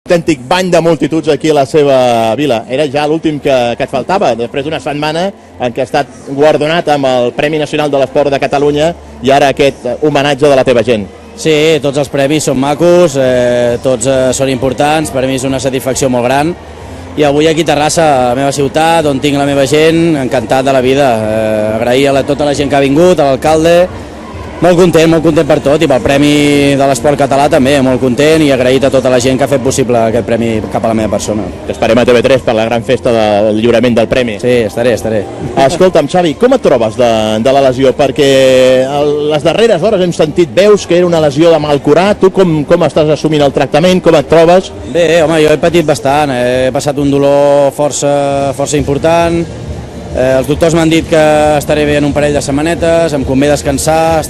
Autèntic bany de multituds aquí a la seva vila. Era ja l'últim que et faltava, després d'una setmana en què ha estat guardonat amb el Premi Nacional de l'Esport de Catalunya i ara aquest homenatge de la teva gent. Sí, tots els premis són macos, tots són importants, per mi és una satisfacció molt gran. I avui aquí a Terrassa, a la meva ciutat, on tinc la meva gent, encantat de la vida. Agrair a tota la gent que ha vingut, a l'alcalde. Molt content per tot, i pel Premi de l'Esport Català també, molt content, i agraït a tota la gent que ha fet possible aquest premi cap a la meva persona. T'esperem a TV3 per la gran festa del lliurament del premi. Sí, estaré. Escolta'm, Xavi, com et trobes de la lesió? Perquè a les darreres hores hem sentit veus que era una lesió de mal curar. Tu com estàs assumint el tractament? Com et trobes? Bé, home, jo he patit bastant, he passat un dolor força important. Els doctors m'han dit que estaré bé en un parell de setmanetes, em convé descansar,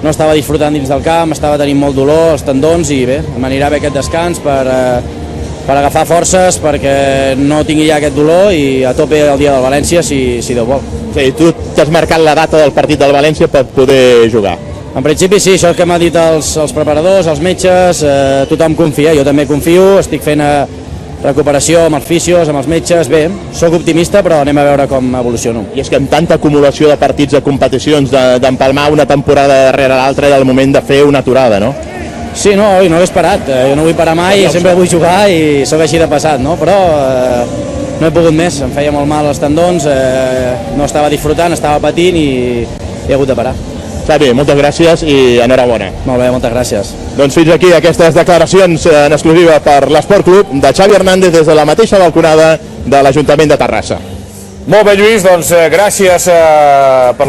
no estava disfrutant dins del camp, estava tenint molt dolor als tendons i bé, m'anirà bé aquest descans per agafar forces perquè no tingui ja aquest dolor i a tope el dia del València si Déu vol. Sí, tu t'has marcat la data del partit del València per poder jugar. En principi sí, això és el que m'han dit els preparadors, els metges, tothom confia, jo també confio, estic fent recuperació amb els fisios, amb els metges, bé, sóc optimista però anem a veure com evoluciono. I és que amb tanta acumulació de partits de competicions, d'empalmar una temporada darrere l'altra, era el moment de fer una aturada, no? Sí, no, no he esperat, jo no vull parar mai, sempre vull jugar i sóc així de passat, no? Però no he pogut més, em feia molt mal els tendons, no estava disfrutant, estava patint i he hagut de parar. Xavi, moltes gràcies i enhorabona. Molt bé, moltes gràcies. Doncs fins aquí aquestes declaracions en exclusiva per l'Esport Club de Xavi Hernández des de la mateixa balconada de l'Ajuntament de Terrassa. Molt bé, Lluís, doncs gràcies per la